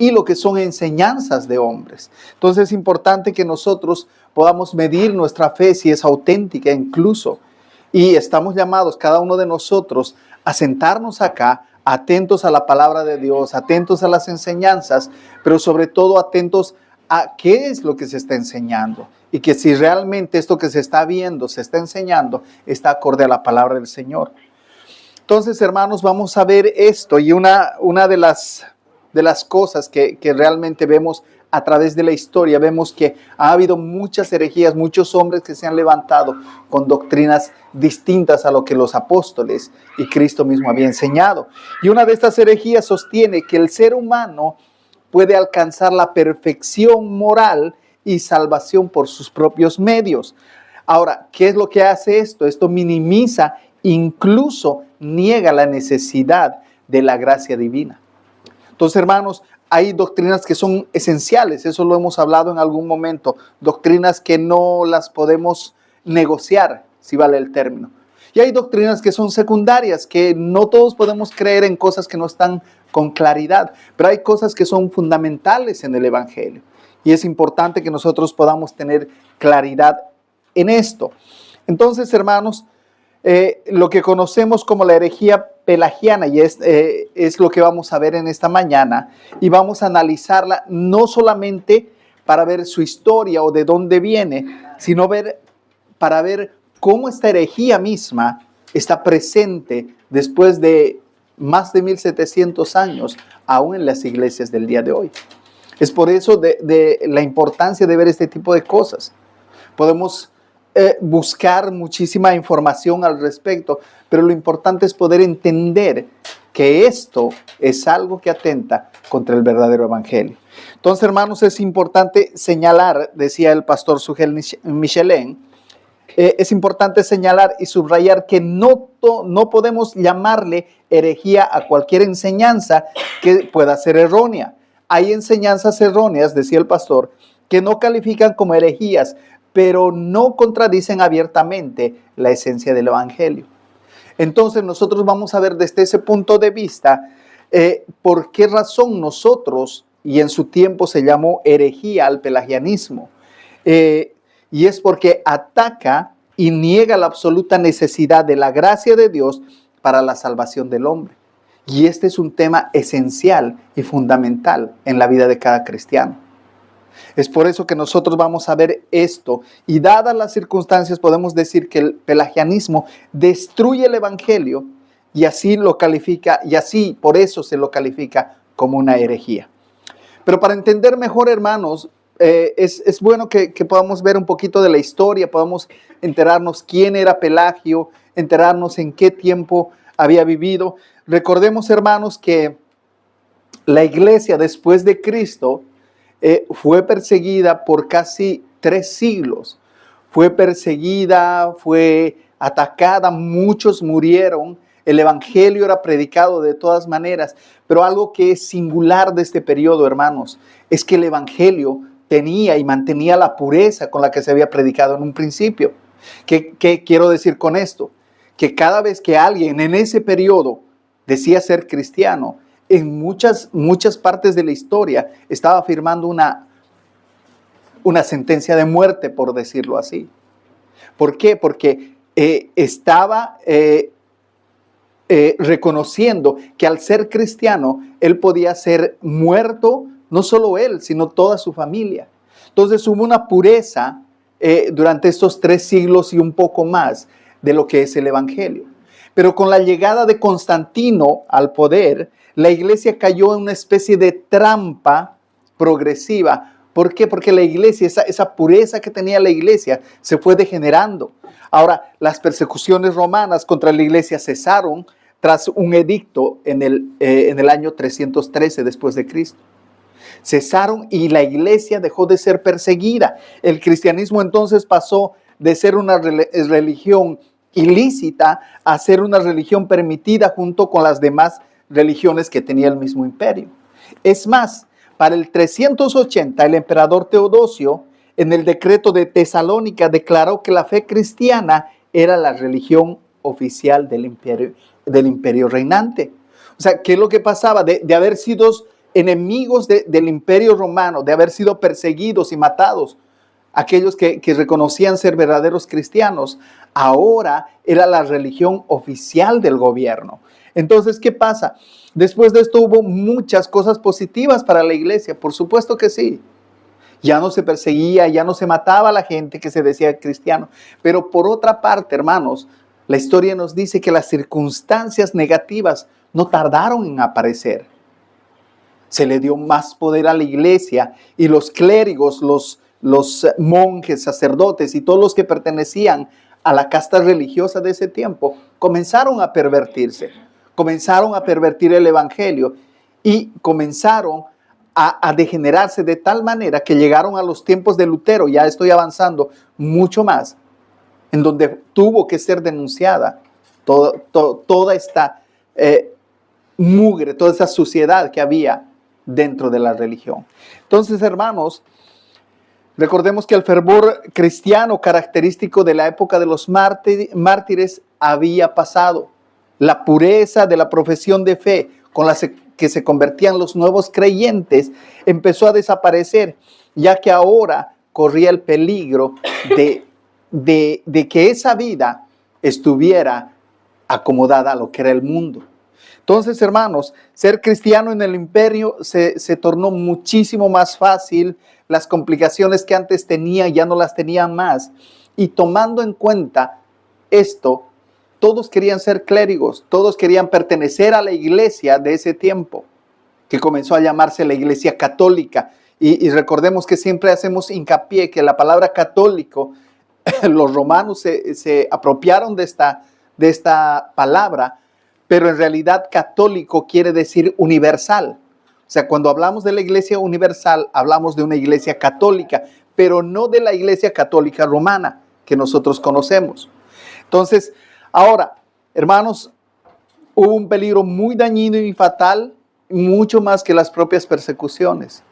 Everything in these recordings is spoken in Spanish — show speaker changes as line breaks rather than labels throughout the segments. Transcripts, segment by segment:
y lo que son enseñanzas de hombres. Entonces es importante que nosotros podamos medir nuestra fe si es auténtica incluso. Y estamos llamados, cada uno de nosotros, a sentarnos acá, atentos a la palabra de Dios, atentos a las enseñanzas, pero sobre todo atentos a qué es lo que se está enseñando. Y que si realmente esto que se está viendo, se está enseñando, está acorde a la palabra del Señor. Entonces, hermanos, vamos a ver esto. Y una de las cosas que realmente vemos a través de la historia, vemos que ha habido muchas herejías, muchos hombres que se han levantado con doctrinas distintas a lo que los apóstoles y Cristo mismo había enseñado. Y una de estas herejías sostiene que el ser humano puede alcanzar la perfección moral y salvación por sus propios medios. Ahora, ¿qué es lo que hace esto? Esto minimiza, incluso niega la necesidad de la gracia divina. Entonces, hermanos, hay doctrinas que son esenciales, eso lo hemos hablado en algún momento, doctrinas que no las podemos negociar, si vale el término. Y hay doctrinas que son secundarias, que no todos podemos creer en cosas que no están con claridad, pero hay cosas que son fundamentales en el Evangelio. Y es importante que nosotros podamos tener claridad en esto. Entonces, hermanos, lo que conocemos como la herejía pelagiana, y es lo que vamos a ver en esta mañana, y vamos a analizarla no solamente para ver su historia o de dónde viene, sino para ver cómo esta herejía misma está presente después de más de 1700 años, aún en las iglesias del día de hoy. Es por eso de la importancia de ver este tipo de cosas. Podemos buscar muchísima información al respecto, pero lo importante es poder entender que esto es algo que atenta contra el verdadero evangelio. Entonces, hermanos, es importante señalar, decía el pastor Sugel Michelin, es importante señalar y subrayar que no podemos llamarle herejía a cualquier enseñanza que pueda ser errónea. Hay enseñanzas erróneas, decía el pastor, que no califican como herejías, pero no contradicen abiertamente la esencia del evangelio. Entonces nosotros vamos a ver desde ese punto de vista por qué razón nosotros, y en su tiempo se llamó herejía al pelagianismo, y es porque ataca y niega la absoluta necesidad de la gracia de Dios para la salvación del hombre. Y este es un tema esencial y fundamental en la vida de cada cristiano. Es por eso que nosotros vamos a ver esto, y dadas las circunstancias podemos decir que el pelagianismo destruye el evangelio y así lo califica, y así por eso se lo califica como una herejía. Pero para entender mejor, hermanos, es bueno que podamos ver un poquito de la historia, podamos enterarnos quién era Pelagio, enterarnos en qué tiempo había vivido. Recordemos, hermanos, que la iglesia después de Cristo fue perseguida por casi 3 siglos. Fue perseguida, fue atacada, muchos murieron. El evangelio era predicado de todas maneras, pero algo que es singular de este periodo, hermanos, es que el evangelio tenía y mantenía la pureza con la que se había predicado en un principio. ¿Qué quiero decir con esto? Que cada vez que alguien en ese periodo decía ser cristiano, en muchas partes de la historia estaba firmando una sentencia de muerte, por decirlo así. ¿Por qué? Porque estaba reconociendo que al ser cristiano, él podía ser muerto, no solo él, sino toda su familia. Entonces hubo una pureza durante estos 3 siglos y un poco más de lo que es el evangelio. Pero con la llegada de Constantino al poder, la iglesia cayó en una especie de trampa progresiva. ¿Por qué? Porque la iglesia, esa pureza que tenía la iglesia, se fue degenerando. Ahora, las persecuciones romanas contra la iglesia cesaron tras un edicto en el año 313 después de Cristo. Cesaron y la iglesia dejó de ser perseguida. El cristianismo entonces pasó de ser una religión ilícita a ser una religión permitida junto con las demás religiones que tenía el mismo imperio. Es más, para el 380 el emperador Teodosio en el decreto de Tesalónica declaró que la fe cristiana era la religión oficial del imperio reinante. O sea, ¿qué es lo que pasaba? De haber sido enemigos del imperio romano, de haber sido perseguidos y matados, aquellos que reconocían ser verdaderos cristianos, ahora era la religión oficial del gobierno. Entonces, ¿qué pasa? Después de esto hubo muchas cosas positivas para la iglesia, por supuesto que sí. Ya no se perseguía, ya no se mataba a la gente que se decía cristiano. Pero por otra parte, hermanos, la historia nos dice que las circunstancias negativas no tardaron en aparecer. Se le dio más poder a la iglesia y los clérigos, los monjes, sacerdotes y todos los que pertenecían a la casta religiosa de ese tiempo comenzaron a pervertirse, comenzaron a pervertir el evangelio y comenzaron a degenerarse de tal manera que llegaron a los tiempos de Lutero. Ya estoy avanzando mucho más, en donde tuvo que ser denunciada toda esta mugre, toda esa suciedad que había dentro de la religión. Entonces, hermanos, recordemos que el fervor cristiano característico de la época de los mártires había pasado. La pureza de la profesión de fe con la que se convertían los nuevos creyentes empezó a desaparecer, ya que ahora corría el peligro de que esa vida estuviera acomodada a lo que era el mundo. Entonces, hermanos, ser cristiano en el imperio se tornó muchísimo más fácil. Las complicaciones que antes tenía ya no las tenían más. Y tomando en cuenta esto, todos querían ser clérigos, todos querían pertenecer a la iglesia de ese tiempo, que comenzó a llamarse la iglesia católica. Y recordemos que siempre hacemos hincapié que la palabra católico, los romanos se apropiaron de esta palabra, pero en realidad católico quiere decir universal. O sea, cuando hablamos de la iglesia universal, hablamos de una iglesia católica, pero no de la iglesia católica romana que nosotros conocemos. Entonces, ahora, hermanos, hubo un peligro muy dañino y fatal, mucho más que las propias persecuciones.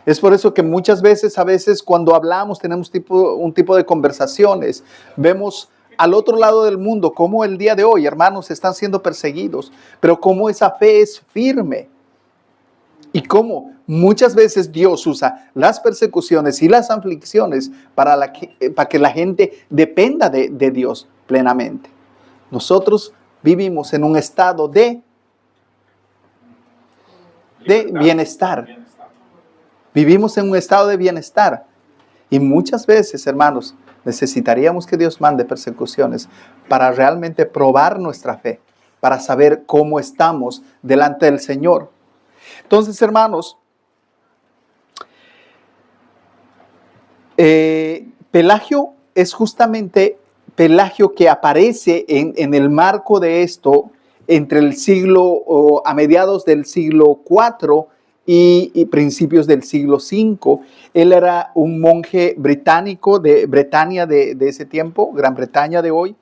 Es por eso que muchas veces, cuando hablamos, tenemos un tipo de conversaciones, vemos al otro lado del mundo cómo el día de hoy, hermanos, están siendo perseguidos, pero cómo esa fe es firme. Y cómo muchas veces Dios usa las persecuciones y las aflicciones para que la gente dependa de Dios plenamente. Nosotros vivimos en un estado de bienestar. Vivimos en un estado de bienestar. Y muchas veces, hermanos, necesitaríamos que Dios mande persecuciones para realmente probar nuestra fe, para saber cómo estamos delante del Señor. Entonces, hermanos, Pelagio es justamente Pelagio que aparece en el marco de esto entre el siglo, a mediados del siglo IV y principios del siglo V. Él era un monje británico de Bretaña de ese tiempo, Gran Bretaña de hoy.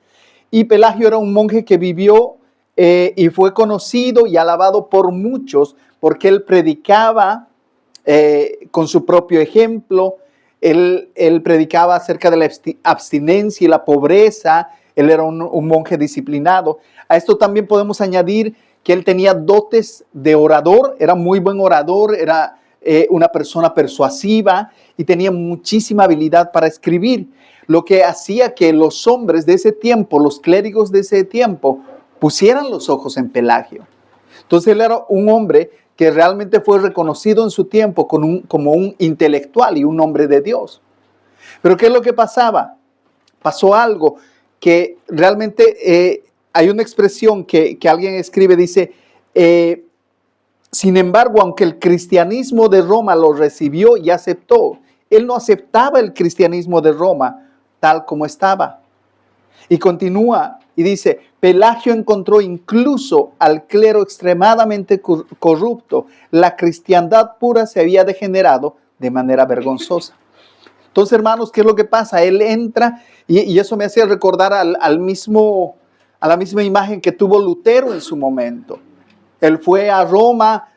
Y Pelagio era un monje que vivió y fue conocido y alabado por muchos porque él predicaba con su propio ejemplo. Él predicaba acerca de la abstinencia y la pobreza. Él era un monje disciplinado. A esto también podemos añadir que él tenía dotes de orador, era muy buen orador, era una persona persuasiva y tenía muchísima habilidad para escribir, lo que hacía que los hombres de ese tiempo, los clérigos de ese tiempo, pusieran los ojos en Pelagio. Entonces él era un hombre que realmente fue reconocido en su tiempo como un intelectual y un hombre de Dios. Pero ¿qué es lo que pasaba? Pasó algo que realmente hay una expresión que alguien escribe, dice, sin embargo, aunque el cristianismo de Roma lo recibió y aceptó, él no aceptaba el cristianismo de Roma tal como estaba. Y continúa y dice, Pelagio encontró incluso al clero extremadamente corrupto. La cristiandad pura se había degenerado de manera vergonzosa. Entonces, hermanos, ¿qué es lo que pasa? Él entra y eso me hacía recordar a la misma imagen que tuvo Lutero en su momento. Él fue a Roma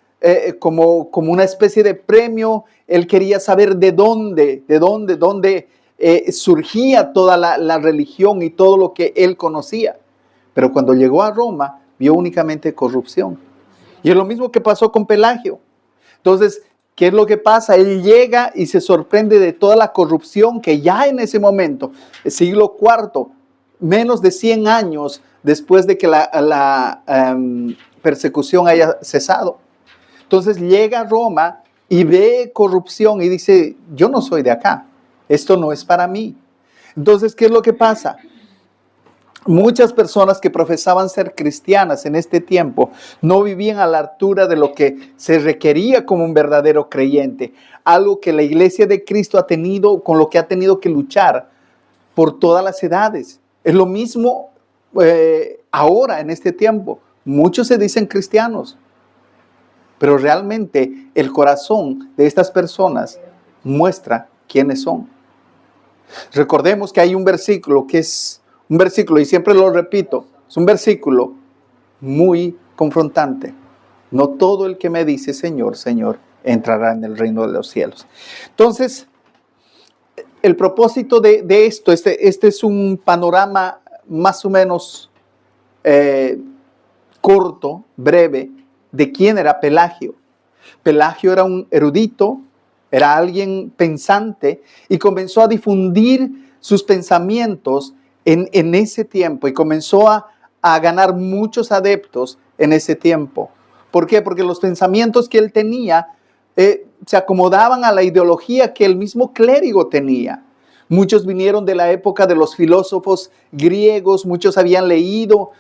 como una especie de premio. Él quería saber de dónde surgía toda la religión y todo lo que él conocía. Pero cuando llegó a Roma, vio únicamente corrupción. Y es lo mismo que pasó con Pelagio. Entonces, ¿qué es lo que pasa? Él llega y se sorprende de toda la corrupción que ya en ese momento, el siglo IV, menos de 100 años después de que la persecución haya cesado. Entonces llega a Roma y ve corrupción y dice, yo no soy de acá, esto no es para mí. Entonces, ¿qué es lo que pasa? Muchas personas que profesaban ser cristianas en este tiempo no vivían a la altura de lo que se requería como un verdadero creyente, algo que la iglesia de Cristo ha tenido, con lo que ha tenido que luchar por todas las edades. Es lo mismo ahora en este tiempo. Muchos se dicen cristianos, pero realmente el corazón de estas personas muestra quiénes son. Recordemos que hay un versículo que es un versículo, y siempre lo repito, es un versículo muy confrontante. No todo el que me dice Señor, Señor, entrará en el reino de los cielos. Entonces, el propósito de esto, este es un panorama más o menos corto, breve, de quién era Pelagio. Pelagio era un erudito, era alguien pensante y comenzó a difundir sus pensamientos en ese tiempo y comenzó a ganar muchos adeptos en ese tiempo. ¿Por qué? Porque los pensamientos que él tenía se acomodaban a la ideología que el mismo clérigo tenía. Muchos vinieron de la época de los filósofos griegos, muchos habían leído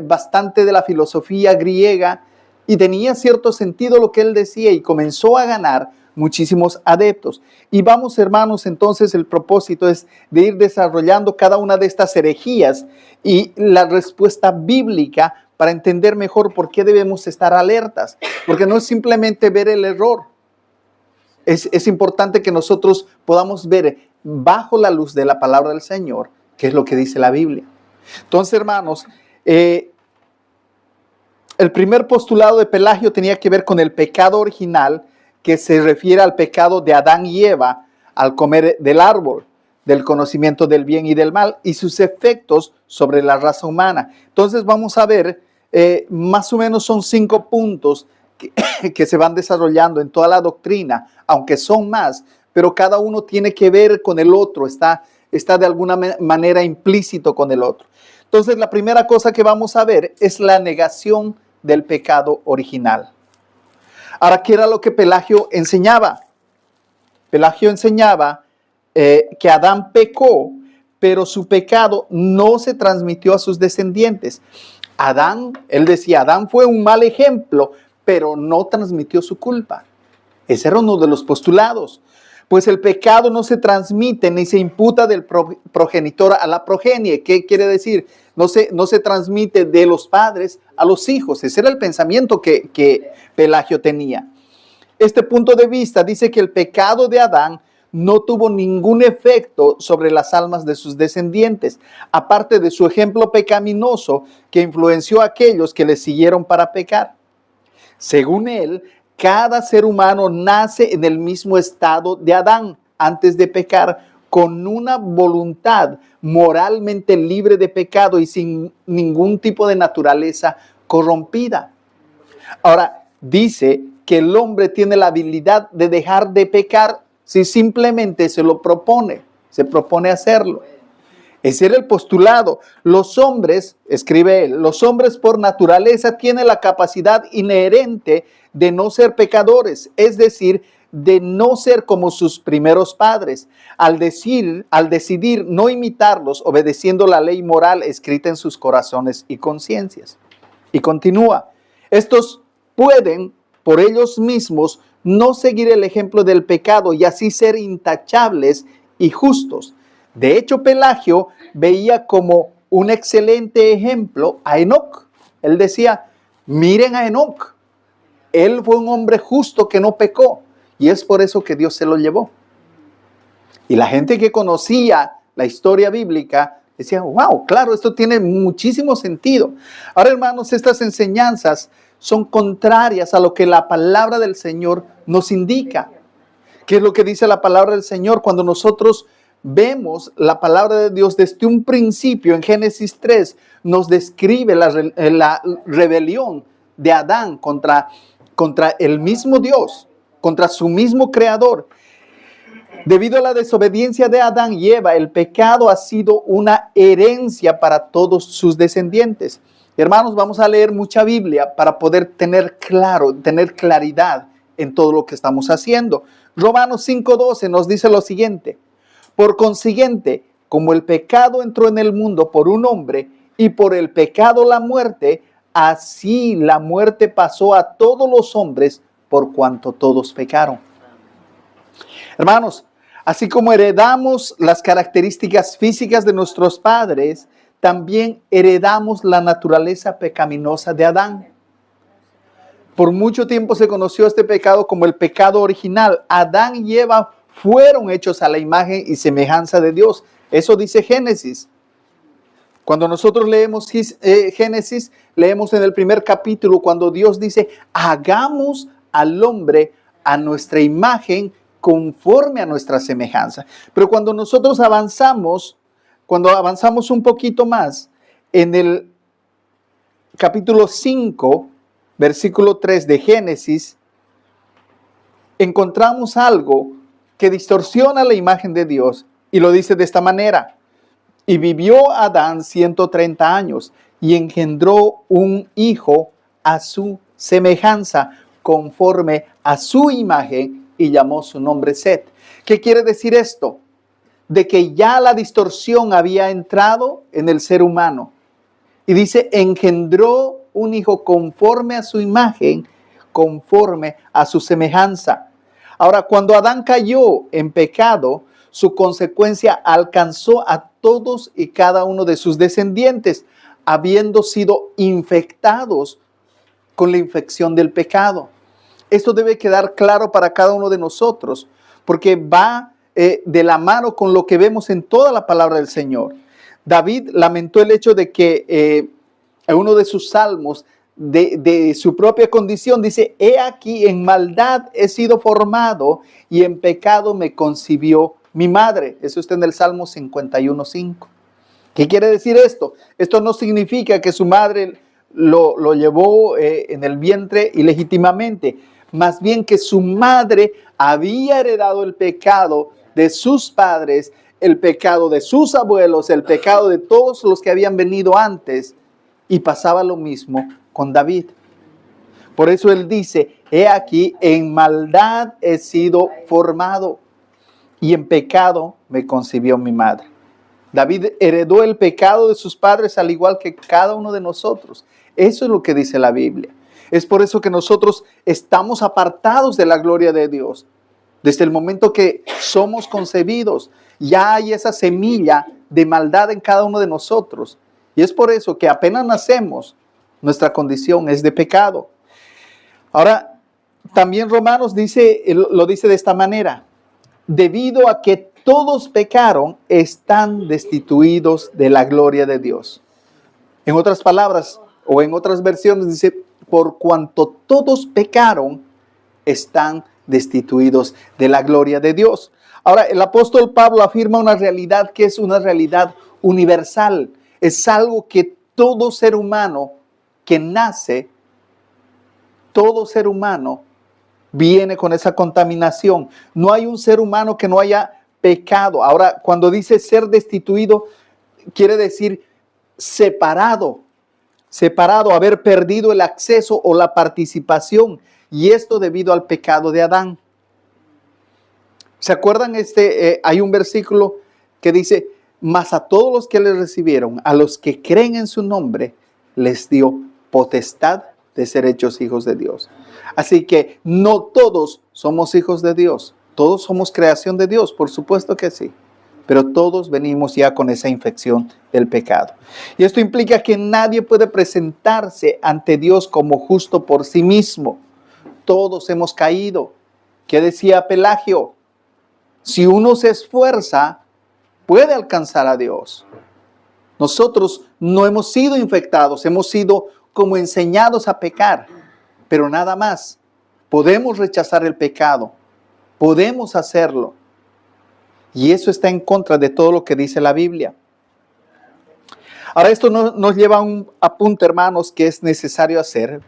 bastante de la filosofía griega y tenía cierto sentido lo que él decía y comenzó a ganar muchísimos adeptos. Y vamos, hermanos, entonces el propósito es de ir desarrollando cada una de estas herejías y la respuesta bíblica para entender mejor por qué debemos estar alertas, porque no es simplemente ver el error. Es importante que nosotros podamos ver bajo la luz de la palabra del Señor qué es lo que dice la Biblia. Entonces, hermanos, el primer postulado de Pelagio tenía que ver con el pecado original, que se refiere al pecado de Adán y Eva al comer del árbol del conocimiento del bien y del mal y sus efectos sobre la raza humana. Entonces vamos a ver, más o menos son 5 puntos que se van desarrollando en toda la doctrina, aunque son más, pero cada uno tiene que ver con el otro, está de alguna manera implícito con el otro. Entonces la primera cosa que vamos a ver es la negación del pecado original. Ahora, ¿qué era lo que Pelagio enseñaba? Pelagio enseñaba que Adán pecó, pero su pecado no se transmitió a sus descendientes. Él decía, Adán fue un mal ejemplo, pero no transmitió su culpa. Ese era uno de los postulados. Pues el pecado no se transmite ni se imputa del progenitor a la progenie. ¿Qué quiere decir? No se transmite de los padres a los hijos. Ese era el pensamiento que Pelagio tenía. Este punto de vista dice que el pecado de Adán no tuvo ningún efecto sobre las almas de sus descendientes, aparte de su ejemplo pecaminoso que influenció a aquellos que le siguieron para pecar. Según él, cada ser humano nace en el mismo estado de Adán antes de pecar, con una voluntad moralmente libre de pecado y sin ningún tipo de naturaleza corrompida. Ahora, dice que el hombre tiene la habilidad de dejar de pecar si simplemente se propone hacerlo. Ese era el postulado. Los hombres, escribe él, los hombres por naturaleza tienen la capacidad inherente de no ser pecadores, es decir, de no ser como sus primeros padres, al decidir no imitarlos, obedeciendo la ley moral escrita en sus corazones y conciencias. Y continúa, estos pueden por ellos mismos no seguir el ejemplo del pecado y así ser intachables y justos. De hecho, Pelagio veía como un excelente ejemplo a Enoc. Él decía, miren a Enoc. Él fue un hombre justo que no pecó y es por eso que Dios se lo llevó. Y la gente que conocía la historia bíblica decía, wow, claro, esto tiene muchísimo sentido. Ahora, hermanos, estas enseñanzas son contrarias a lo que la palabra del Señor nos indica. ¿Qué es lo que dice la palabra del Señor? Cuando nosotros vemos la palabra de Dios desde un principio, en Génesis 3, nos describe la rebelión de Adán contra el mismo Dios. contra su mismo creador. Debido a la desobediencia de Adán y Eva, el pecado ha sido una herencia para todos sus descendientes. Hermanos, vamos a leer mucha Biblia para poder tener claridad en todo lo que estamos haciendo. Romanos 5:12 nos dice lo siguiente: por consiguiente, como el pecado entró en el mundo por un hombre y por el pecado la muerte, así la muerte pasó a todos los hombres por cuanto todos pecaron. Hermanos, así como heredamos las características físicas de nuestros padres, también heredamos la naturaleza pecaminosa de Adán. Por mucho tiempo se conoció este pecado como el pecado original. Adán y Eva fueron hechos a la imagen y semejanza de Dios. Eso dice Génesis. Cuando nosotros leemos Génesis, leemos en el primer capítulo cuando Dios dice: hagamos al hombre a nuestra imagen conforme a nuestra semejanza. Pero cuando nosotros avanzamos un poquito más, en el capítulo 5, versículo 3 de Génesis, encontramos algo que distorsiona la imagen de Dios y lo dice de esta manera: y vivió Adán 130 años y engendró un hijo a su semejanza, conforme a su imagen, y llamó su nombre Set. ¿Qué quiere decir esto? De que ya la distorsión había entrado en el ser humano. Y dice, engendró un hijo conforme a su imagen, conforme a su semejanza. Ahora, cuando Adán cayó en pecado, su consecuencia alcanzó a todos y cada uno de sus descendientes, habiendo sido infectados con la infección del pecado. Esto debe quedar claro para cada uno de nosotros, porque va de la mano con lo que vemos en toda la palabra del Señor. David lamentó el hecho de que en uno de sus salmos, de su propia condición, dice: he aquí, en maldad he sido formado y en pecado me concibió mi madre. Eso está en el Salmo 51:5. ¿Qué quiere decir esto? Esto no significa que su madre lo llevó en el vientre ilegítimamente. Más bien que su madre había heredado el pecado de sus padres, el pecado de sus abuelos, el pecado de todos los que habían venido antes, y pasaba lo mismo con David. Por eso él dice: he aquí, en maldad he sido formado y en pecado me concibió mi madre. David heredó el pecado de sus padres al igual que cada uno de nosotros. Eso es lo que dice la Biblia. Es por eso que nosotros estamos apartados de la gloria de Dios. Desde el momento que somos concebidos, ya hay esa semilla de maldad en cada uno de nosotros. Y es por eso que apenas nacemos, nuestra condición es de pecado. Ahora, también Romanos lo dice de esta manera: debido a que todos pecaron, están destituidos de la gloria de Dios. En otras palabras, o en otras versiones dice: por cuanto todos pecaron, están destituidos de la gloria de Dios. Ahora, el apóstol Pablo afirma una realidad que es una realidad universal. Es algo que todo ser humano que nace, todo ser humano viene con esa contaminación. No hay un ser humano que no haya pecado. Ahora, cuando dice ser destituido, quiere decir separado, haber perdido el acceso o la participación, y esto debido al pecado de Adán. ¿Se acuerdan? Hay un versículo que dice: mas a todos los que le recibieron, a los que creen en su nombre, les dio potestad de ser hechos hijos de Dios. Así que no todos somos hijos de Dios. Todos somos creación de Dios, por supuesto que sí. Pero todos venimos ya con esa infección del pecado. Y esto implica que nadie puede presentarse ante Dios como justo por sí mismo. Todos hemos caído. ¿Qué decía Pelagio? Si uno se esfuerza, puede alcanzar a Dios. Nosotros no hemos sido infectados, hemos sido como enseñados a pecar, pero nada más. Podemos rechazar el pecado, podemos hacerlo. Y eso está en contra de todo lo que dice la Biblia. Ahora, esto nos lleva a un apunte, hermanos, que es necesario hacer.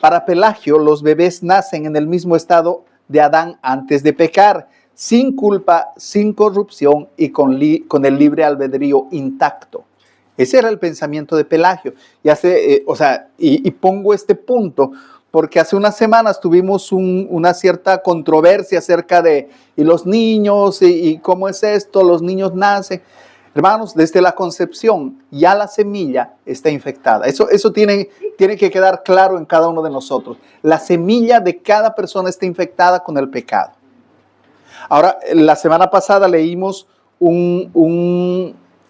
Para Pelagio, los bebés nacen en el mismo estado de Adán antes de pecar, sin culpa, sin corrupción y con el libre albedrío intacto. Ese era el pensamiento de Pelagio. Y pongo este punto porque hace unas semanas tuvimos una cierta controversia acerca de y los niños y cómo es esto, los niños nacen. Hermanos, desde la concepción ya la semilla está infectada. Eso tiene que quedar claro en cada uno de nosotros. La semilla de cada persona está infectada con el pecado. Ahora, la semana pasada leímos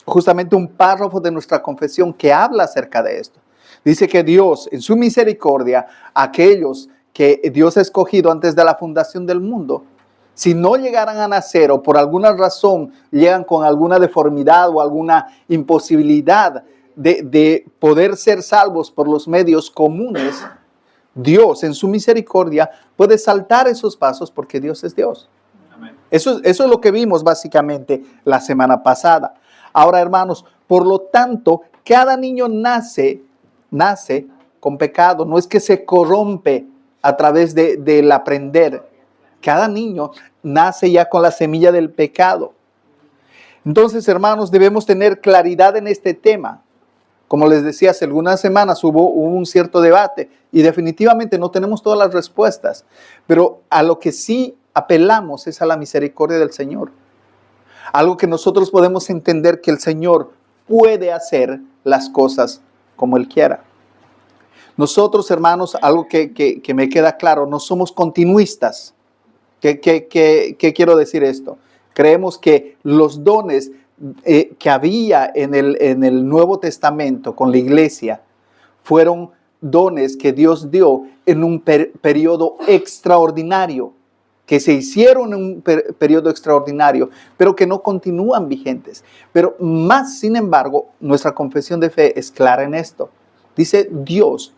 justamente un párrafo de nuestra confesión que habla acerca de esto. Dice que Dios, en su misericordia, aquellos que Dios ha escogido antes de la fundación del mundo, si no llegaran a nacer o por alguna razón llegan con alguna deformidad o alguna imposibilidad de poder ser salvos por los medios comunes, Dios en su misericordia puede saltar esos pasos porque Dios es Dios. Eso es lo que vimos básicamente la semana pasada. Ahora, hermanos, por lo tanto, cada niño nace con pecado. No es que se corrompe a través del aprender. Cada niño nace ya con la semilla del pecado. Entonces, hermanos, debemos tener claridad en este tema. Como les decía, hace algunas semanas hubo un cierto debate y definitivamente no tenemos todas las respuestas. Pero a lo que sí apelamos es a la misericordia del Señor. Algo que nosotros podemos entender que el Señor puede hacer las cosas como Él quiera. Nosotros, hermanos, algo que me queda claro, no somos continuistas. ¿Qué quiero decir esto? Creemos que los dones que había en el Nuevo Testamento con la iglesia fueron dones que Dios dio en un periodo extraordinario, que se hicieron en un periodo extraordinario, pero que no continúan vigentes. Pero más, sin embargo, nuestra confesión de fe es clara en esto. Dice, Dios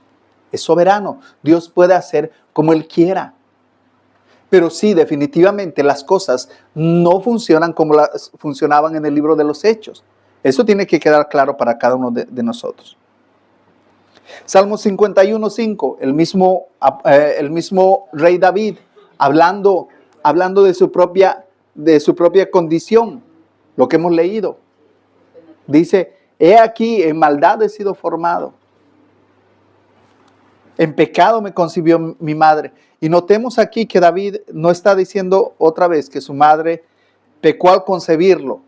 es soberano. Dios puede hacer como Él quiera. Pero sí, definitivamente las cosas no funcionan como funcionaban en el libro de los Hechos. Eso tiene que quedar claro para cada uno de nosotros. Salmo 51:5, el mismo rey David, hablando de su propia condición, lo que hemos leído. Dice, he aquí, en maldad he sido formado. En pecado me concibió mi madre. Y notemos aquí que David no está diciendo otra vez que su madre pecó al concebirlo,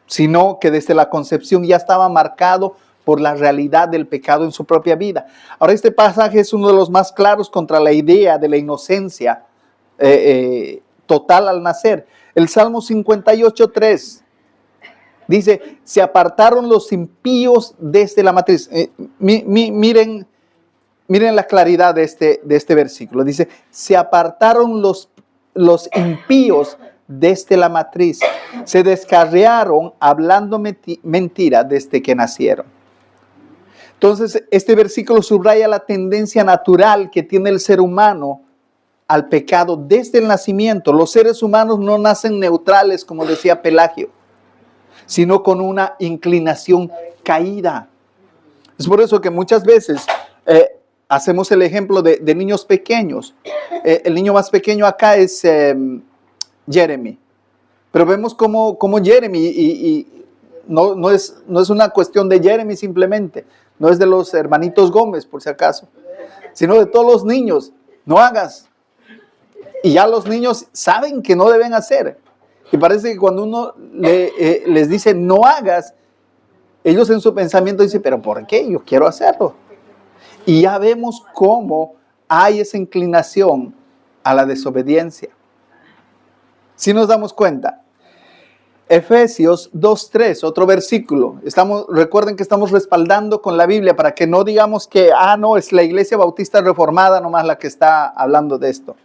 sino que desde la concepción ya estaba marcado por la realidad del pecado en su propia vida. Ahora, este pasaje es uno de los más claros contra la idea de la inocencia total al nacer. El Salmo 58:3 dice, se apartaron los impíos desde la matriz. Miren la claridad de este versículo. Dice, se apartaron los impíos desde la matriz. Se descarriaron hablando mentira desde que nacieron. Entonces, este versículo subraya la tendencia natural que tiene el ser humano al pecado desde el nacimiento. Los seres humanos no nacen neutrales, como decía Pelagio, sino con una inclinación caída. Es por eso que muchas veces hacemos el ejemplo de niños pequeños. El niño más pequeño acá es Jeremy. Pero vemos como Jeremy, y no es una cuestión de Jeremy simplemente, no es de los hermanitos Gómez, por si acaso, sino de todos los niños. No hagas. Y ya los niños saben que no deben hacer. Y parece que cuando uno les dice no hagas, ellos en su pensamiento dicen, pero ¿por qué? Yo quiero hacerlo. Y ya vemos cómo hay esa inclinación a la desobediencia. Si nos damos cuenta, Efesios 2:3, otro versículo. Recuerden que estamos respaldando con la Biblia para que no digamos que, no, es la Iglesia Bautista Reformada nomás la que está hablando de esto.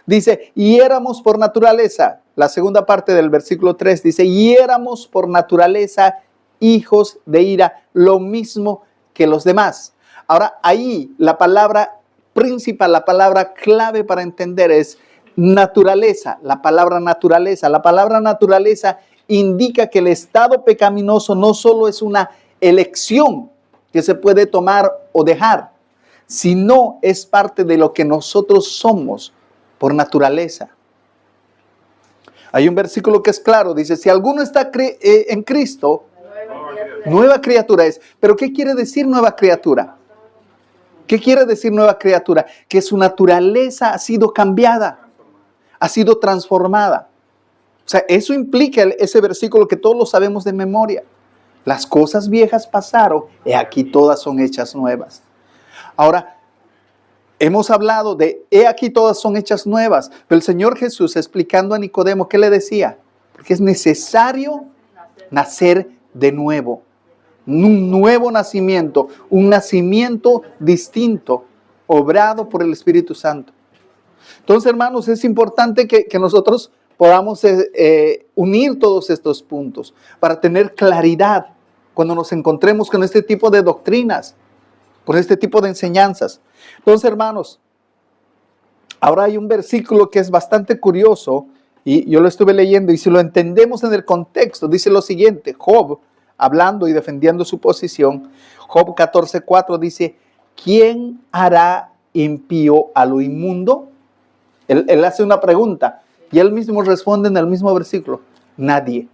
Dice, y éramos por naturaleza, la segunda parte del versículo 3 dice, y éramos por naturaleza hijos de ira, lo mismo que los demás. Ahora, ahí la palabra principal, la palabra clave para entender es naturaleza. La palabra naturaleza indica que el estado pecaminoso no solo es una elección que se puede tomar o dejar, sino es parte de lo que nosotros somos por naturaleza. Hay un versículo que es claro, dice, si alguno está en Cristo, nueva criatura es. ¿Pero qué quiere decir nueva criatura? ¿Qué quiere decir nueva criatura? Que su naturaleza ha sido cambiada, ha sido transformada. O sea, eso implica ese versículo que todos lo sabemos de memoria. Las cosas viejas pasaron, y aquí todas son hechas nuevas. Ahora, hemos hablado de, he aquí todas son hechas nuevas, pero el Señor Jesús explicando a Nicodemo, ¿qué le decía? Porque es necesario nacer de nuevo. Un nuevo nacimiento, un nacimiento distinto, obrado por el Espíritu Santo. Entonces, hermanos, es importante que nosotros podamos unir todos estos puntos para tener claridad cuando nos encontremos con este tipo de doctrinas, con este tipo de enseñanzas. Entonces, hermanos, ahora hay un versículo que es bastante curioso y yo lo estuve leyendo y si lo entendemos en el contexto, dice lo siguiente, Job, hablando y defendiendo su posición, Job 14:4 dice, ¿quién hará impío a lo inmundo? Él hace una pregunta y él mismo responde en el mismo versículo, nadie.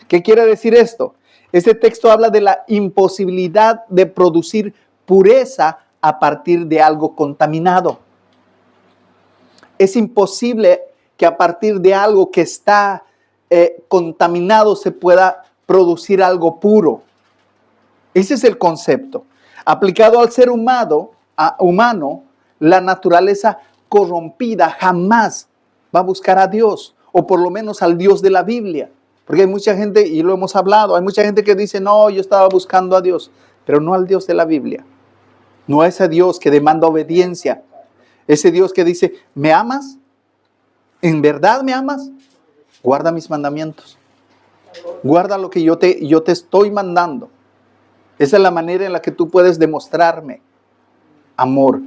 ¿Qué quiere decir esto? Este texto habla de la imposibilidad de producir pureza a partir de algo contaminado. Es imposible que a partir de algo que está contaminado se pueda producir algo puro. Ese es el concepto. Aplicado al ser humano, la naturaleza corrompida jamás va a buscar a Dios, o por lo menos al Dios de la Biblia. Porque hay mucha gente, y lo hemos hablado, hay mucha gente que dice, no, yo estaba buscando a Dios, pero no al Dios de la Biblia. No a ese Dios que demanda obediencia. Ese Dios que dice, ¿me amas? ¿En verdad me amas? Guarda mis mandamientos. Guarda lo que yo te estoy mandando. Esa es la manera en la que tú puedes demostrarme amor.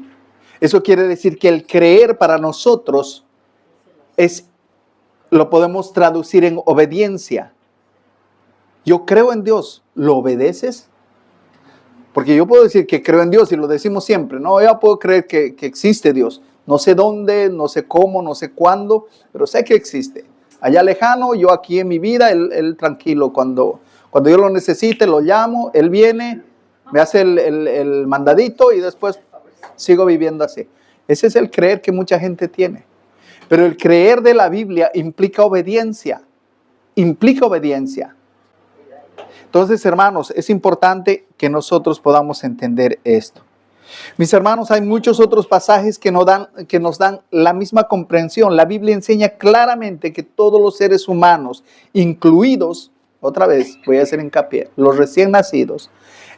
Eso quiere decir que el creer para nosotros lo podemos traducir en obediencia. Yo creo en Dios. ¿Lo obedeces? Porque yo puedo decir que creo en Dios y lo decimos siempre. No, yo puedo creer que existe Dios. No sé dónde, no sé cómo, no sé cuándo, pero sé que existe. Allá lejano, yo aquí en mi vida, él tranquilo. Cuando yo lo necesite, lo llamo, Él viene, me hace el mandadito y después sigo viviendo así. Ese es el creer que mucha gente tiene. Pero el creer de la Biblia implica obediencia. Implica obediencia. Entonces, hermanos, es importante que nosotros podamos entender esto. Mis hermanos, hay muchos otros pasajes que nos dan la misma comprensión. La Biblia enseña claramente que todos los seres humanos, incluidos, otra vez voy a hacer hincapié, los recién nacidos,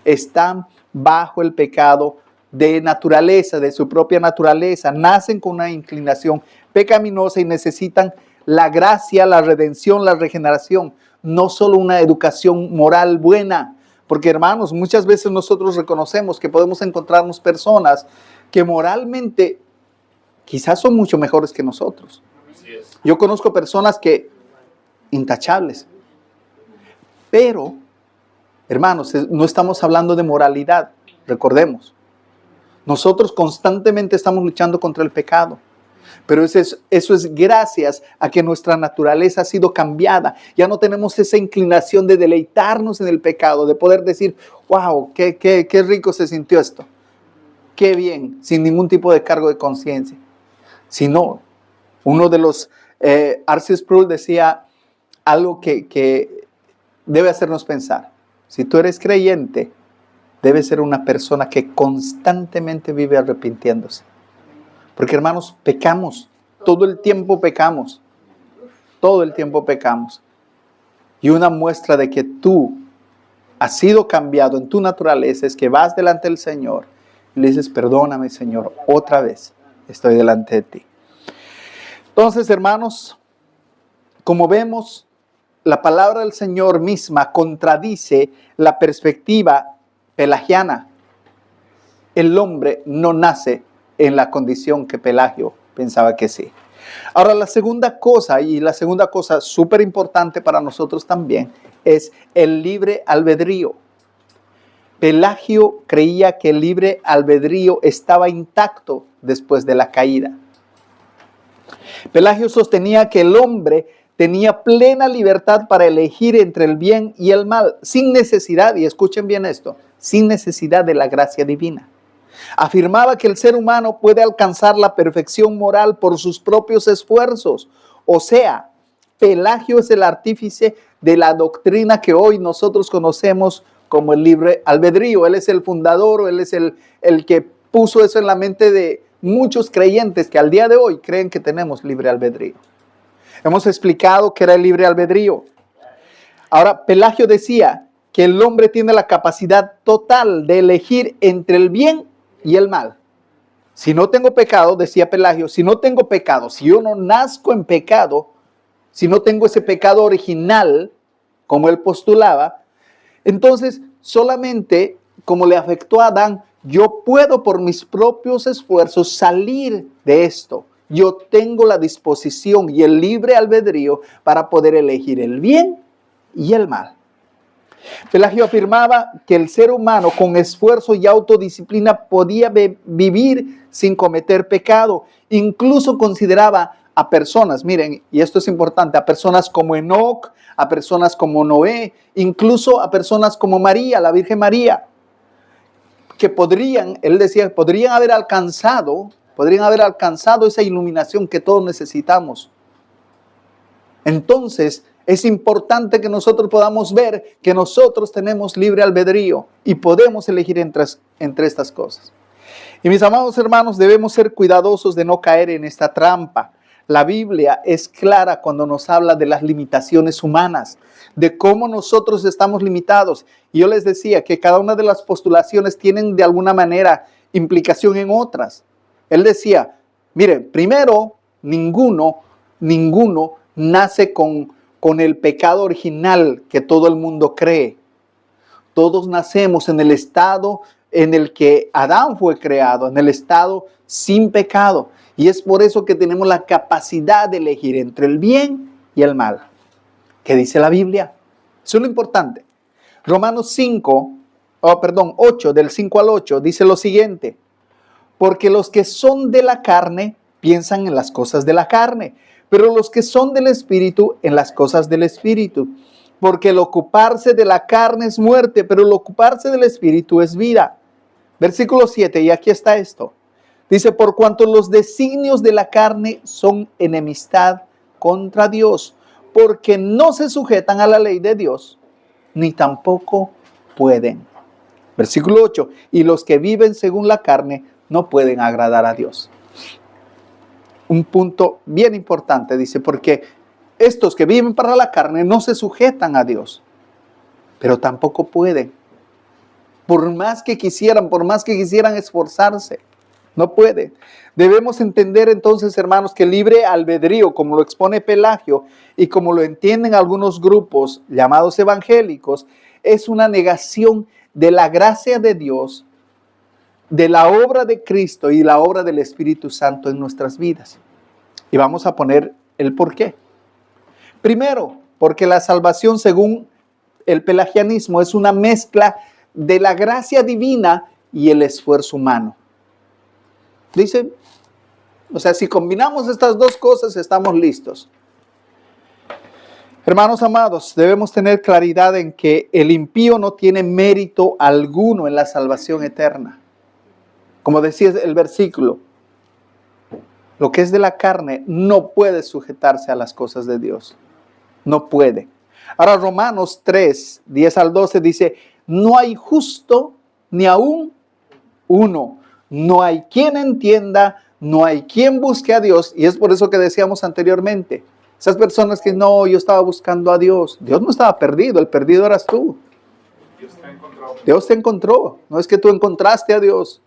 están bajo el pecado de naturaleza, de su propia naturaleza. Nacen con una inclinación pecaminosa y necesitan la gracia, la redención, la regeneración. No solo una educación moral buena. Porque, hermanos, muchas veces nosotros reconocemos que podemos encontrarnos personas que moralmente quizás son mucho mejores que nosotros. Yo conozco personas que intachables. Pero, hermanos, no estamos hablando de moralidad, recordemos. Nosotros constantemente estamos luchando contra el pecado. Pero eso es gracias a que nuestra naturaleza ha sido cambiada. Ya no tenemos esa inclinación de deleitarnos en el pecado, de poder decir, wow, qué rico se sintió esto. Qué bien, sin ningún tipo de cargo de conciencia. Sino, uno de los, R.C. Sproul decía algo que debe hacernos pensar. Si tú eres creyente, debes ser una persona que constantemente vive arrepintiéndose. Porque, hermanos, pecamos. Todo el tiempo pecamos. Todo el tiempo pecamos. Y una muestra de que tú has sido cambiado en tu naturaleza es que vas delante del Señor y le dices, perdóname, Señor, otra vez estoy delante de ti. Entonces, hermanos, como vemos, la palabra del Señor misma contradice la perspectiva pelagiana. El hombre no nace en la condición que Pelagio pensaba que sí. Ahora, la segunda cosa súper importante para nosotros también, es el libre albedrío. Pelagio creía que el libre albedrío estaba intacto después de la caída. Pelagio sostenía que el hombre tenía plena libertad para elegir entre el bien y el mal, sin necesidad, y escuchen bien esto, sin necesidad de la gracia divina. Afirmaba que el ser humano puede alcanzar la perfección moral por sus propios esfuerzos. O sea, Pelagio es el artífice de la doctrina que hoy nosotros conocemos como el libre albedrío. Él es el fundador, él es el que puso eso en la mente de muchos creyentes que al día de hoy creen que tenemos libre albedrío. Hemos explicado que era el libre albedrío. Ahora, Pelagio decía que el hombre tiene la capacidad total de elegir entre el bien y el mal. Si no tengo pecado, decía Pelagio, si no tengo pecado, si yo no nazco en pecado, si no tengo ese pecado original, como él postulaba, entonces solamente como le afectó a Adán, yo puedo por mis propios esfuerzos salir de esto. Yo tengo la disposición y el libre albedrío para poder elegir el bien y el mal. Pelagio afirmaba que el ser humano con esfuerzo y autodisciplina podía vivir sin cometer pecado. Incluso consideraba a personas, miren, y esto es importante, a personas como Enoc, a personas como Noé, incluso a personas como María, la Virgen María, que podrían, él decía, podrían haber alcanzado esa iluminación que todos necesitamos. Entonces, es importante que nosotros podamos ver que nosotros tenemos libre albedrío y podemos elegir entre estas cosas. Y mis amados hermanos, debemos ser cuidadosos de no caer en esta trampa. La Biblia es clara cuando nos habla de las limitaciones humanas, de cómo nosotros estamos limitados. Y yo les decía que cada una de las postulaciones tienen de alguna manera implicación en otras. Él decía, miren, primero, ninguno nace con el pecado original que todo el mundo cree. Todos nacemos en el estado en el que Adán fue creado, en el estado sin pecado. Y es por eso que tenemos la capacidad de elegir entre el bien y el mal. ¿Qué dice la Biblia? Eso es lo importante. Romanos 8, del 5 al 8, dice lo siguiente. Porque los que son de la carne piensan en las cosas de la carne, pero los que son del Espíritu en las cosas del Espíritu. Porque el ocuparse de la carne es muerte, pero el ocuparse del Espíritu es vida. Versículo 7, y aquí está esto. Dice, por cuanto los designios de la carne son enemistad contra Dios, porque no se sujetan a la ley de Dios, ni tampoco pueden. Versículo 8, y los que viven según la carne no pueden agradar a Dios. Un punto bien importante, dice, porque estos que viven para la carne no se sujetan a Dios, pero tampoco pueden. Por más que quisieran esforzarse, no pueden. Debemos entender entonces, hermanos, que el libre albedrío, como lo expone Pelagio y como lo entienden algunos grupos llamados evangélicos, es una negación de la gracia de Dios, de la obra de Cristo y la obra del Espíritu Santo en nuestras vidas. Y vamos a poner el por qué. Primero, porque la salvación, según el pelagianismo, es una mezcla de la gracia divina y el esfuerzo humano. Dice, o sea, si combinamos estas dos cosas, estamos listos. Hermanos amados, debemos tener claridad en que el impío no tiene mérito alguno en la salvación eterna. Como decía el versículo, lo que es de la carne no puede sujetarse a las cosas de Dios. No puede. Ahora Romanos 3, 10 al 12 dice, no hay justo ni aún uno. No hay quien entienda, no hay quien busque a Dios. Y es por eso que decíamos anteriormente, esas personas que no, yo estaba buscando a Dios. Dios no estaba perdido, el perdido eras tú. Dios te encontró. No es que tú encontraste a Dios.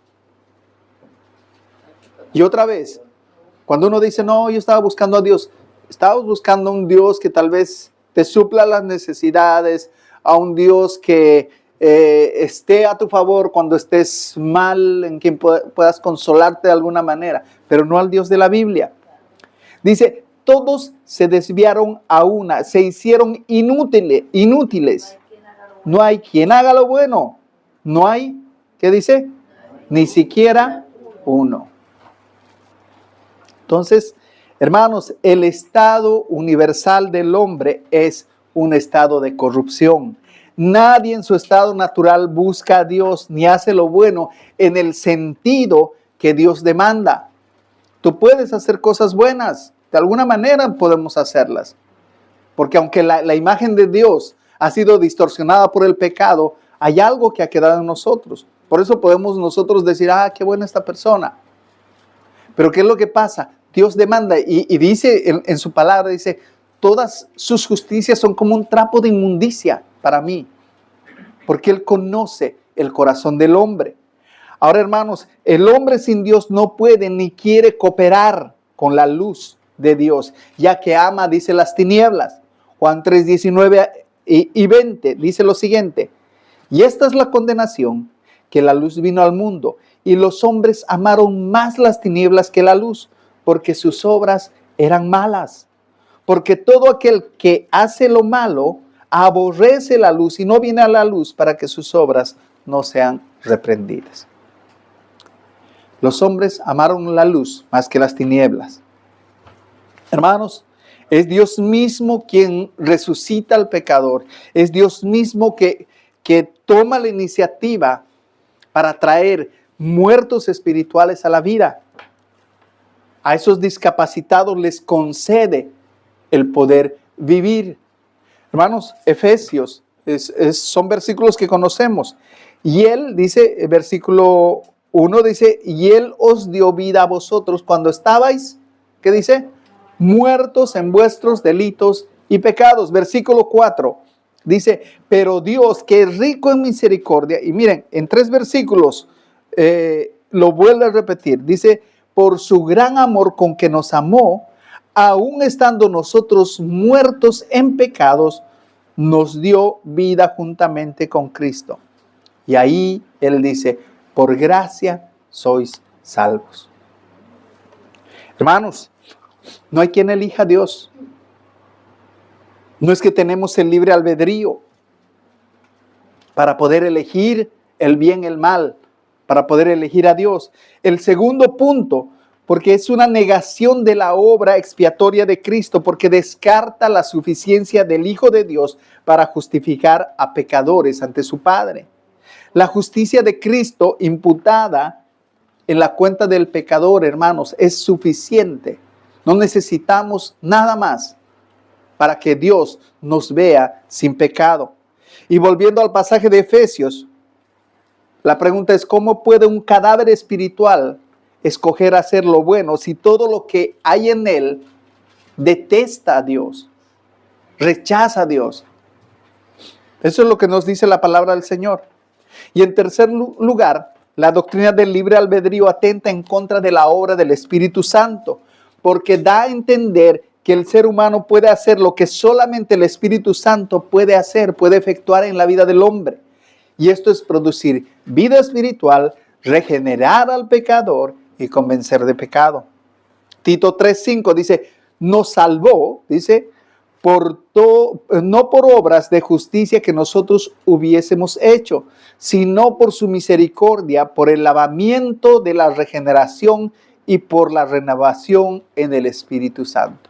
Y otra vez, cuando uno dice, no, yo estaba buscando a Dios, estabas buscando a un Dios que tal vez te supla las necesidades, a un Dios que esté a tu favor cuando estés mal, en quien puedas consolarte de alguna manera, pero no al Dios de la Biblia. Dice, todos se desviaron a una, se hicieron inútiles. No hay quien haga lo bueno. No hay, ¿qué dice? Ni siquiera uno. Entonces, Hermanos, el estado universal del hombre es un estado de corrupción. Nadie en su estado natural busca a Dios ni hace lo bueno en el sentido que Dios demanda. Tú puedes hacer cosas buenas, de alguna manera podemos hacerlas. Porque aunque la imagen de Dios ha sido distorsionada por el pecado, hay algo que ha quedado en nosotros. Por eso podemos nosotros decir, qué buena esta persona. Pero ¿qué es lo que pasa? Dios demanda y dice en su palabra, dice, todas sus justicias son como un trapo de inmundicia para mí. Porque Él conoce el corazón del hombre. Ahora, hermanos, el hombre sin Dios no puede ni quiere cooperar con la luz de Dios, ya que ama, dice, las tinieblas. Juan 3, 19 y 20 dice lo siguiente: y esta es la condenación, que la luz vino al mundo, y los hombres amaron más las tinieblas que la luz, porque sus obras eran malas. Porque todo aquel que hace lo malo aborrece la luz y no viene a la luz para que sus obras no sean reprendidas. Los hombres amaron la luz más que las tinieblas. Hermanos, es Dios mismo quien resucita al pecador. Es Dios mismo que toma la iniciativa para traer muertos espirituales a la vida. A esos discapacitados les concede el poder vivir. Hermanos, Efesios, son versículos que conocemos. Y Él dice, versículo 1 dice, y Él os dio vida a vosotros cuando estabais, ¿qué dice? Muertos en vuestros delitos y pecados. Versículo 4 dice, pero Dios, que es rico en misericordia, y miren, en 3 versículos lo vuelve a repetir, dice, por su gran amor con que nos amó, aun estando nosotros muertos en pecados, nos dio vida juntamente con Cristo. Y ahí Él dice, por gracia sois salvos. Hermanos, no hay quien elija a Dios. No es que tenemos el libre albedrío para poder elegir el bien y el mal, para poder elegir a Dios. El segundo punto, porque es una negación de la obra expiatoria de Cristo, porque descarta la suficiencia del Hijo de Dios para justificar a pecadores ante su Padre. La justicia de Cristo imputada en la cuenta del pecador, hermanos, es suficiente. No necesitamos nada más para que Dios nos vea sin pecado. Y volviendo al pasaje de Efesios, la pregunta es, ¿cómo puede un cadáver espiritual escoger hacer lo bueno si todo lo que hay en él detesta a Dios, rechaza a Dios? Eso es lo que nos dice la palabra del Señor. Y en tercer lugar, la doctrina del libre albedrío atenta en contra de la obra del Espíritu Santo, porque da a entender que el ser humano puede hacer lo que solamente el Espíritu Santo puede hacer, puede efectuar en la vida del hombre. Y esto es producir vida espiritual, regenerar al pecador y convencer de pecado. Tito 3:5 dice, nos salvó, dice, no por obras de justicia que nosotros hubiésemos hecho, sino por su misericordia, por el lavamiento de la regeneración y por la renovación en el Espíritu Santo.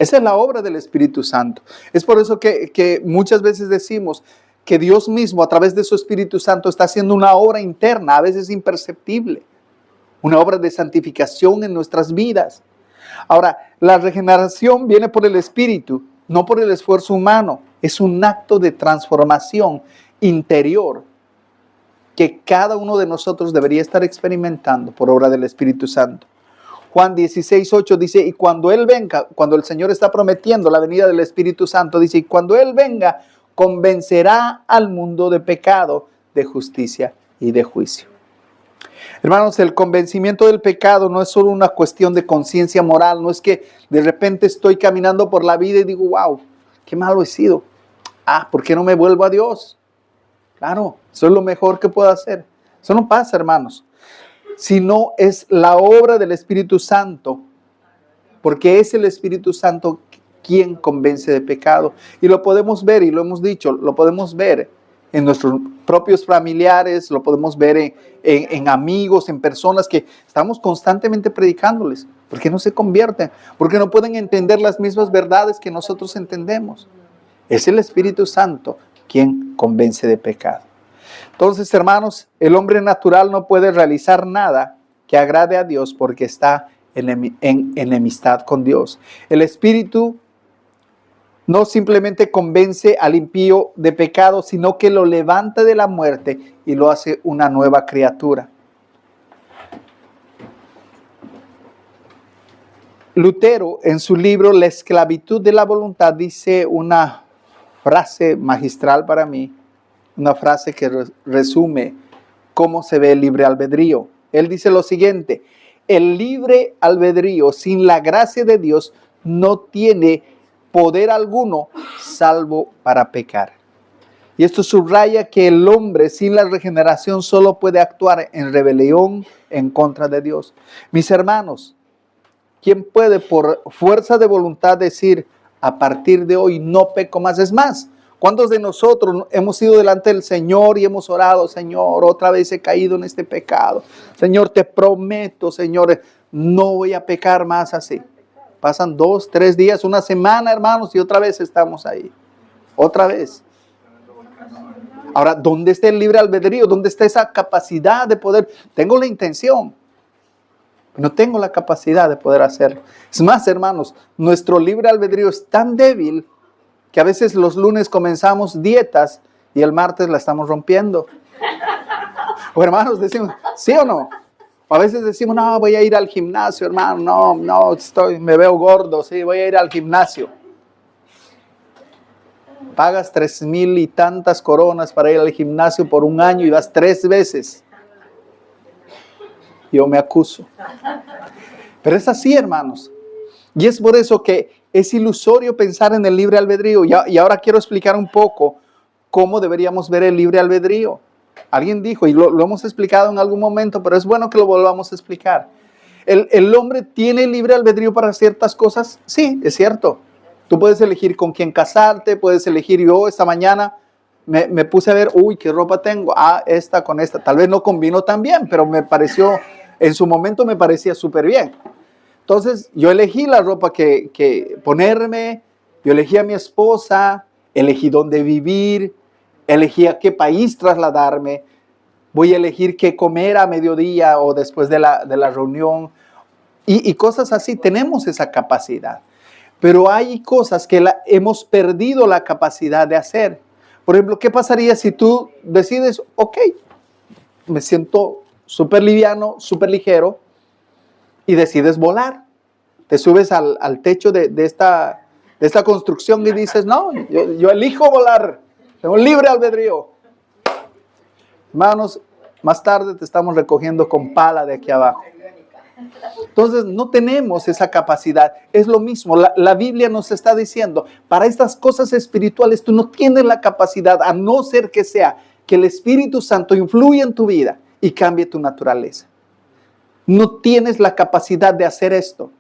Esa es la obra del Espíritu Santo. Es por eso que muchas veces decimos que Dios mismo a través de su Espíritu Santo está haciendo una obra interna, a veces imperceptible, una obra de santificación en nuestras vidas. Ahora, la regeneración viene por el Espíritu, no por el esfuerzo humano. Es un acto de transformación interior que cada uno de nosotros debería estar experimentando por obra del Espíritu Santo. Juan 16:8 dice, y cuando Él venga, cuando el Señor está prometiendo la venida del Espíritu Santo, dice, y cuando Él venga, convencerá al mundo de pecado, de justicia y de juicio. Hermanos, el convencimiento del pecado no es solo una cuestión de conciencia moral, no es que de repente estoy caminando por la vida y digo, wow, qué malo he sido. ¿Por qué no me vuelvo a Dios? Claro, eso es lo mejor que puedo hacer. Eso no pasa, hermanos. Sino es la obra del Espíritu Santo, porque es el Espíritu Santo quien convence de pecado. Y lo podemos ver, y lo hemos dicho, lo podemos ver en nuestros propios familiares, lo podemos ver en amigos, en personas que estamos constantemente predicándoles. ¿Por qué no se convierten? Porque no pueden entender las mismas verdades que nosotros entendemos. Es el Espíritu Santo quien convence de pecado. Entonces, hermanos, el hombre natural no puede realizar nada que agrade a Dios porque está en enemistad con Dios. El Espíritu no simplemente convence al impío de pecado, sino que lo levanta de la muerte y lo hace una nueva criatura. Lutero, en su libro La esclavitud de la voluntad, dice una frase magistral para mí, una frase que resume cómo se ve el libre albedrío. Él dice lo siguiente: el libre albedrío sin la gracia de Dios no tiene poder alguno salvo para pecar. Y esto subraya que el hombre sin la regeneración solo puede actuar en rebelión en contra de Dios. Mis hermanos, ¿quién puede por fuerza de voluntad decir, a partir de hoy no peco más? Es más, ¿cuántos de nosotros hemos ido delante del Señor y hemos orado, Señor, otra vez he caído en este pecado? Señor, te prometo, Señor, no voy a pecar más así. Pasan 2, 3 días, una semana, hermanos, y otra vez estamos ahí. Otra vez. Ahora, ¿dónde está el libre albedrío? ¿Dónde está esa capacidad de poder? Tengo la intención, no tengo la capacidad de poder hacerlo. Es más, hermanos, nuestro libre albedrío es tan débil que a veces los lunes comenzamos dietas y el martes la estamos rompiendo. O hermanos, decimos, ¿sí o no? A veces decimos, no, voy a ir al gimnasio, hermano, no, me veo gordo, sí, voy a ir al gimnasio. Pagas 3,000 y tantas coronas para ir al gimnasio por un año y vas 3 veces. Yo me acuso. Pero es así, hermanos. Y es por eso que es ilusorio pensar en el libre albedrío. Y ahora quiero explicar un poco cómo deberíamos ver el libre albedrío. Alguien dijo, y lo hemos explicado en algún momento, pero es bueno que lo volvamos a explicar. ¿El hombre tiene libre albedrío para ciertas cosas? Sí, es cierto. Tú puedes elegir con quién casarte, puedes elegir. Yo esta mañana me puse a ver, uy, ¿qué ropa tengo? Esta con esta. Tal vez no combino tan bien, pero me pareció, en su momento me parecía súper bien. Entonces, yo elegí la ropa que ponerme, yo elegí a mi esposa, elegí dónde vivir, elegí a qué país trasladarme, voy a elegir qué comer a mediodía o después de la reunión y cosas así. Tenemos esa capacidad, pero hay cosas que hemos perdido la capacidad de hacer. Por ejemplo, ¿qué pasaría si tú decides, ok, me siento súper liviano, súper ligero, y decides volar? Te subes al techo de esta construcción y dices, no, yo elijo volar. Tengo libre albedrío. Hermanos, más tarde te estamos recogiendo con pala de aquí abajo. Entonces, no tenemos esa capacidad. Es lo mismo, la Biblia nos está diciendo, para estas cosas espirituales tú no tienes la capacidad, a no ser que sea que el Espíritu Santo influya en tu vida y cambie tu naturaleza. No tienes la capacidad de hacer esto.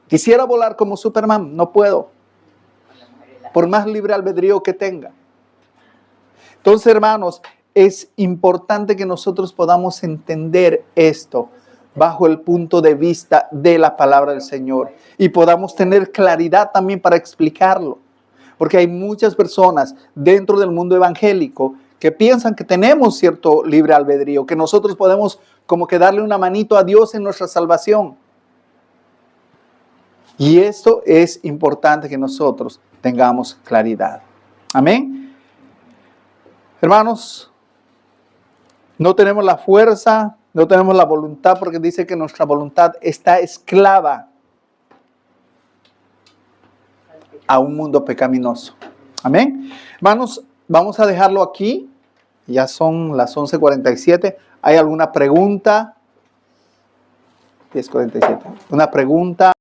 Quisiera volar como Superman, no puedo. Por más libre albedrío que tenga. Entonces, hermanos, es importante que nosotros podamos entender esto bajo el punto de vista de la palabra del Señor y podamos tener claridad también para explicarlo. Porque hay muchas personas dentro del mundo evangélico que piensan que tenemos cierto libre albedrío, que nosotros podemos como que darle una manito a Dios en nuestra salvación. Y esto es importante que nosotros tengamos claridad. Amén. Hermanos, no tenemos la fuerza, no tenemos la voluntad, porque dice que nuestra voluntad está esclava a un mundo pecaminoso. Amén. Hermanos, vamos a dejarlo aquí. Ya son las 11:47. ¿Hay alguna pregunta? 10:47. ¿Una pregunta?